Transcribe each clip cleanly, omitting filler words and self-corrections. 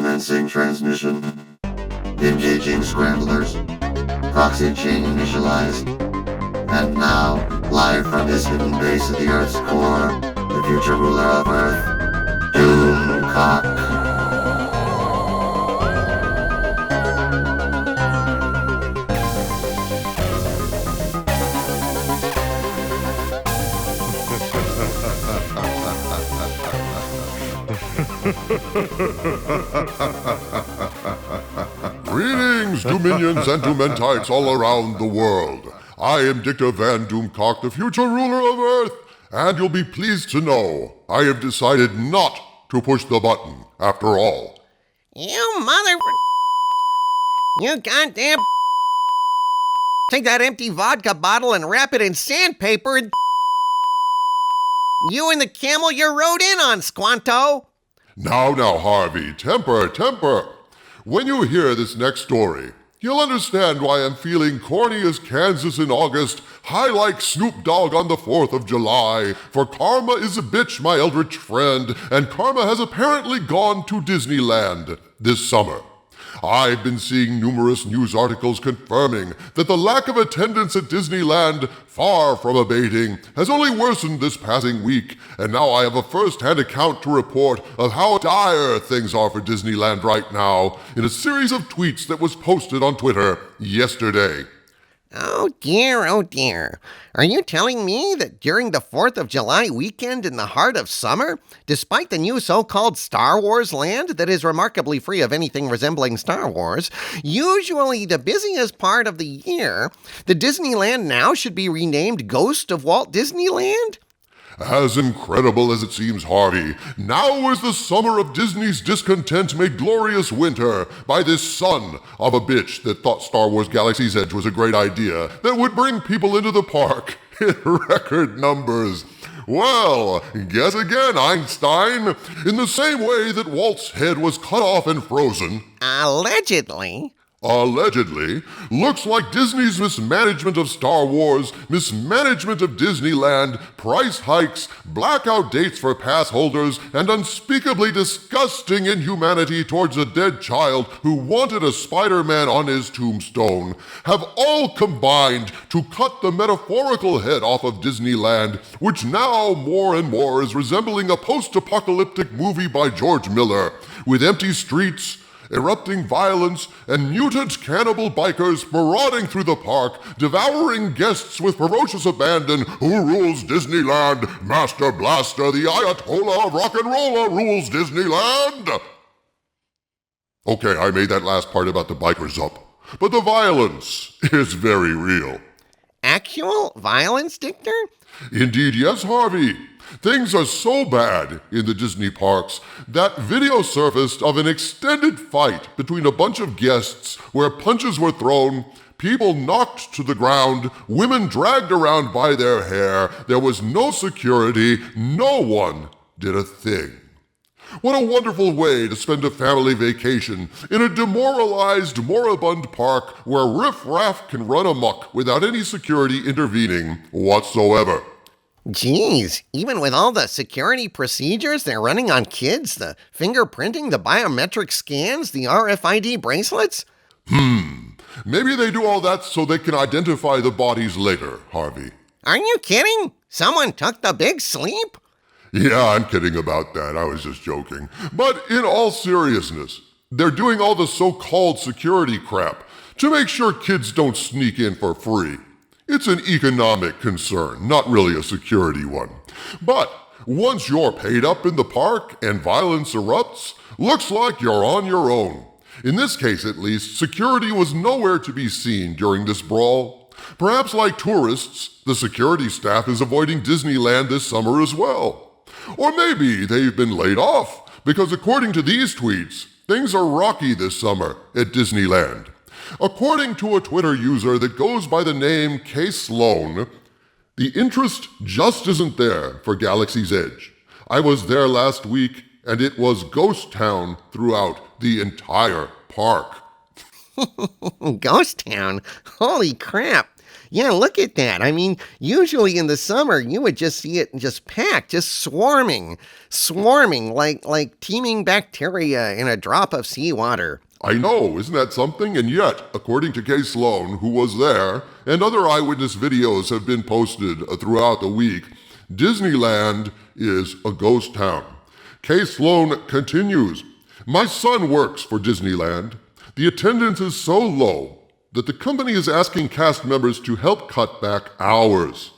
Commencing transmission. Engaging scramblers. Proxy chain initialized. And now, live from his hidden base at the Earth's core, the future ruler of Earth, Doomcock. Greetings, Dominions and Doomentites all around the world. I am Dictor Van Doomcock, the future ruler of Earth, and you'll be pleased to know I have decided not to push the button, after all. You You goddamn take that empty vodka bottle and wrap it in sandpaper and you and the camel you rode in on, Squanto. Now, Harvey, temper. When you hear this next story, you'll understand why I'm feeling corny as Kansas in August, high like Snoop Dogg on the 4th of July, for karma is a bitch, my eldritch friend, and karma has apparently gone to Disneyland this summer. I've been seeing numerous news articles confirming that the lack of attendance at Disneyland, far from abating, has only worsened this passing week, and now I have a first-hand account to report of how dire things are for Disneyland right now in a series of tweets that was posted on Twitter yesterday. Oh dear. Are you telling me that during the 4th of July weekend in the heart of summer, despite the new so-called Star Wars land that is remarkably free of anything resembling Star Wars, usually the busiest part of the year, the Disneyland now should be renamed Ghost of Walt Disneyland? As incredible as it seems, Harvey, now is the summer of Disney's discontent made glorious winter by this son of a bitch that thought Star Wars Galaxy's Edge was a great idea that would bring people into the park in record numbers. Well, guess again, Einstein. In the same way that Walt's head was cut off and frozen, Allegedly, looks like Disney's mismanagement of Star Wars, mismanagement of Disneyland, price hikes, blackout dates for pass holders, and unspeakably disgusting inhumanity towards a dead child who wanted a Spider-Man on his tombstone have all combined to cut the metaphorical head off of Disneyland, which now more and more is resembling a post-apocalyptic movie by George Miller, with empty streets, erupting violence, and mutant cannibal bikers marauding through the park, devouring guests with ferocious abandon. Who rules Disneyland? Master Blaster, the Ayatollah of rock and roller, rules Disneyland! Okay, I made that last part about the bikers up, but the violence is very real. Actual violence, Dictor? Indeed, yes, Harvey. Things are so bad in the Disney parks that video surfaced of an extended fight between a bunch of guests where punches were thrown, people knocked to the ground, women dragged around by their hair. There was no security. No one did a thing. What a wonderful way to spend a family vacation in a demoralized, moribund park where riff-raff can run amok without any security intervening whatsoever. Geez, even with all the security procedures they're running on kids, the fingerprinting, the biometric scans, the RFID bracelets? Maybe they do all that so they can identify the bodies later, Harvey. Are you kidding? Someone took the big sleep? Yeah, I'm kidding about that. I was just joking. But in all seriousness, they're doing all the so-called security crap to make sure kids don't sneak in for free. It's an economic concern, not really a security one. But once you're paid up in the park and violence erupts, looks like you're on your own. In this case, at least, security was nowhere to be seen during this brawl. Perhaps like tourists, the security staff is avoiding Disneyland this summer as well. Or maybe they've been laid off, because according to these tweets, things are rocky this summer at Disneyland. According to a Twitter user that goes by the name K. Sloan, the interest just isn't there for Galaxy's Edge. I was there last week, and it was ghost town throughout the entire park. Ghost town? Holy crap. Yeah, look at that. I mean, usually in the summer, you would just see it just packed, just swarming like teeming bacteria in a drop of seawater. I know, isn't that something? And yet, according to Kay Sloan, who was there, and other eyewitness videos have been posted throughout the week, Disneyland is a ghost town. Kay Sloan continues, "My son works for Disneyland. The attendance is so low that the company is asking cast members to help cut back hours.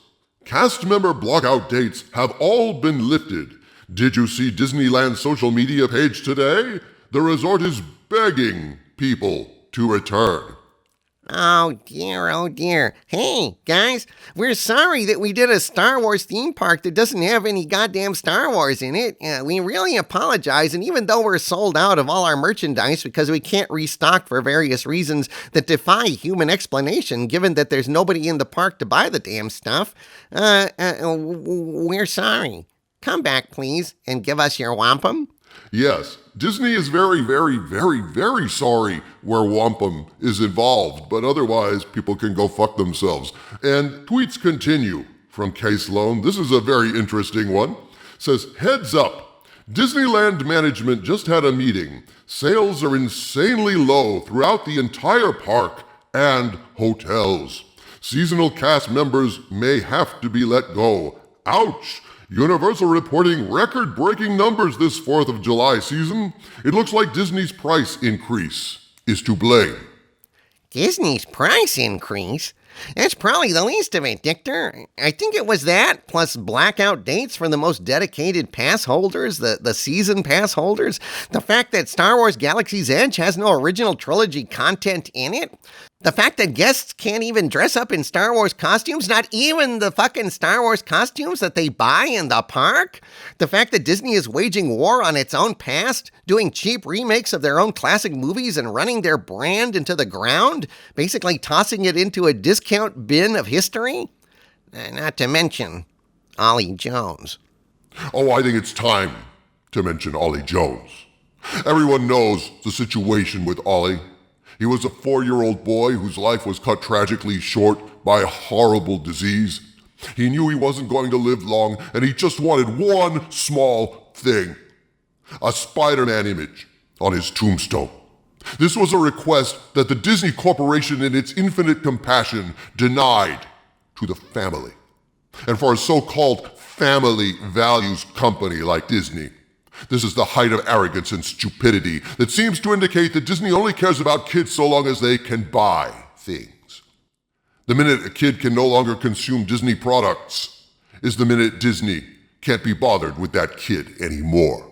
Cast member block-out dates have all been lifted. Did you see Disneyland's social media page today? The resort is begging people to return." Oh dear. Hey, guys, we're sorry that we did a Star Wars theme park that doesn't have any goddamn Star Wars in it. We really apologize, and even though we're sold out of all our merchandise because we can't restock for various reasons that defy human explanation, given that there's nobody in the park to buy the damn stuff, we're sorry. Come back, please, and give us your wampum. Yes, Disney is very sorry where wampum is involved, but otherwise people can go fuck themselves. And tweets continue from Kay Sloan. This is a very interesting one. Says, "Heads up, Disneyland management just had a meeting. Sales are insanely low throughout the entire park and hotels. Seasonal cast members may have to be let go. Ouch! Universal reporting record-breaking numbers this 4th of July season. It looks like Disney's price increase is to blame." Disney's price increase? That's probably the least of it, Dictor. I think it was that, plus blackout dates for the most dedicated pass holders, the season pass holders. The fact that Star Wars Galaxy's Edge has no original trilogy content in it. The fact that guests can't even dress up in Star Wars costumes, not even the fucking Star Wars costumes that they buy in the park. The fact that Disney is waging war on its own past, doing cheap remakes of their own classic movies and running their brand into the ground, basically tossing it into a discount bin of history. Not to mention Ollie Jones. Oh, I think it's time to mention Ollie Jones. Everyone knows the situation with Ollie. He was a 4-year-old boy whose life was cut tragically short by a horrible disease. He knew he wasn't going to live long, and he just wanted one small thing: a Spider-Man image on his tombstone. This was a request that the Disney Corporation, in its infinite compassion, denied to the family. And for a so-called family values company like Disney, this is the height of arrogance and stupidity that seems to indicate that Disney only cares about kids so long as they can buy things. The minute a kid can no longer consume Disney products is the minute Disney can't be bothered with that kid anymore.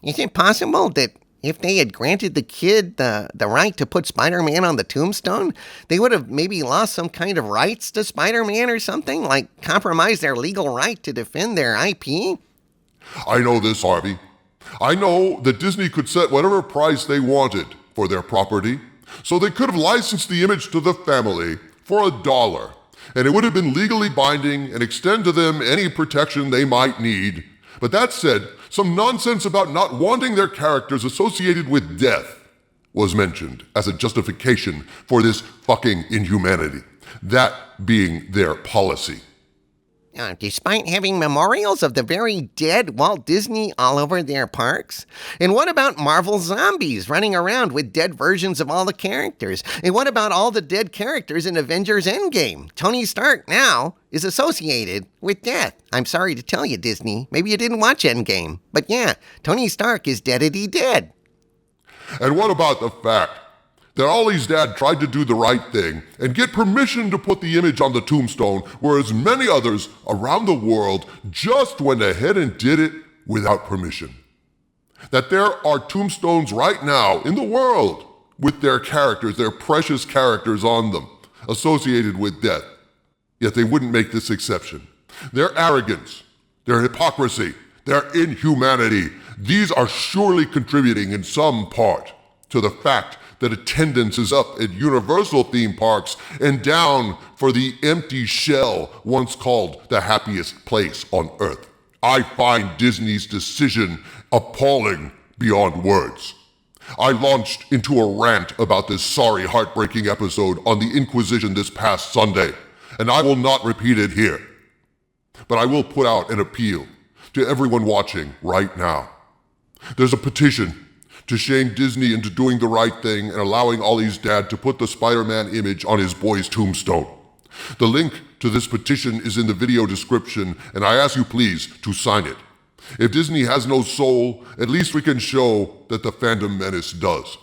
Is it possible that if they had granted the kid the right to put Spider-Man on the tombstone, they would have maybe lost some kind of rights to Spider-Man or something, like compromise their legal right to defend their IP? I know this, Harvey. I know that Disney could set whatever price they wanted for their property, so they could have licensed the image to the family for $1, and it would have been legally binding and extend to them any protection they might need. But that said, some nonsense about not wanting their characters associated with death was mentioned as a justification for this fucking inhumanity, that being their policy. Despite having memorials of the very dead Walt Disney all over their parks? And what about Marvel zombies running around with dead versions of all the characters? And what about all the dead characters in Avengers Endgame? Tony Stark now is associated with death. I'm sorry to tell you, Disney. Maybe you didn't watch Endgame. But yeah, Tony Stark is deadity dead. And what about the fact that Ollie's dad tried to do the right thing and get permission to put the image on the tombstone, whereas many others around the world just went ahead and did it without permission? That there are tombstones right now in the world with their characters, their precious characters on them, associated with death. Yet they wouldn't make this exception. Their arrogance, their hypocrisy, their inhumanity, these are surely contributing in some part to the fact that attendance is up at Universal theme parks and down for the empty shell once called the happiest place on earth. I find Disney's decision appalling beyond words. I launched into a rant about this sorry, heartbreaking episode on the Inquisition this past Sunday, and I will not repeat it here. But I will put out an appeal to everyone watching right now. There's a petition to shame Disney into doing the right thing and allowing Ollie's dad to put the Spider-Man image on his boy's tombstone. The link to this petition is in the video description, and I ask you please to sign it. If Disney has no soul, at least we can show that the fandom menace does.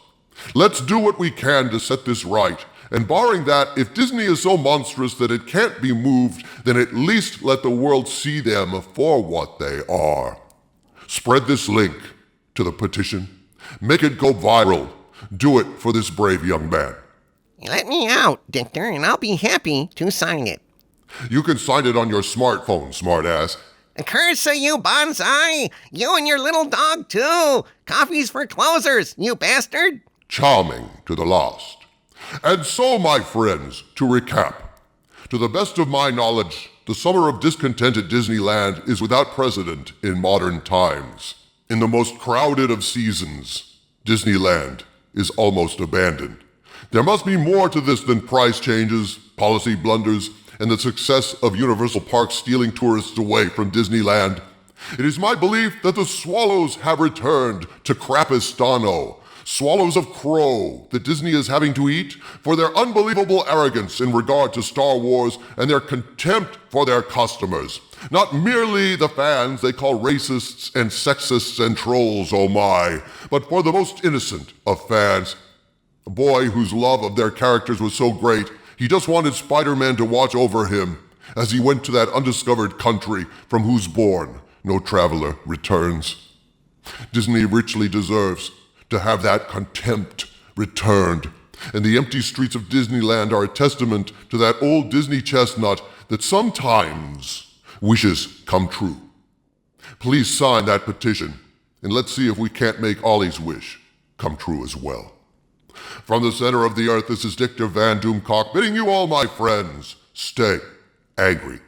Let's do what we can to set this right, and barring that, if Disney is so monstrous that it can't be moved, then at least let the world see them for what they are. Spread this link to the petition. Make it go viral. Do it for this brave young man. Let me out, Dictor, and I'll be happy to sign it. You can sign it on your smartphone, smartass. Curse you, Bonsai! You and your little dog, too! Coffee's for closers, you bastard! Charming to the last. And so, my friends, to recap. To the best of my knowledge, the summer of discontent at Disneyland is without precedent in modern times. In the most crowded of seasons, Disneyland is almost abandoned. There must be more to this than price changes, policy blunders, and the success of Universal Parks stealing tourists away from Disneyland. It is my belief that the swallows have returned to Crapistano, swallows of crow that Disney is having to eat for their unbelievable arrogance in regard to Star Wars and their contempt for their customers. Not merely the fans they call racists and sexists and trolls, oh my, but for the most innocent of fans. A boy whose love of their characters was so great, he just wanted Spider-Man to watch over him as he went to that undiscovered country from whose bourne no traveler returns. Disney richly deserves to have that contempt returned, and the empty streets of Disneyland are a testament to that old Disney chestnut that sometimes wishes come true. Please sign that petition, and let's see if we can't make Ollie's wish come true as well. From the center of the earth, this is Dictor Van Doomcock bidding you all, my friends, stay angry.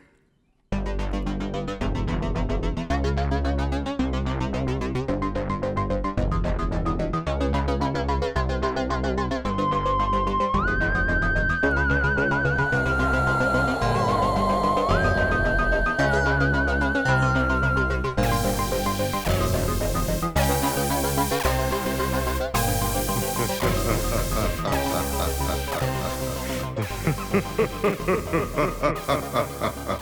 Ha ha ha ha ha ha.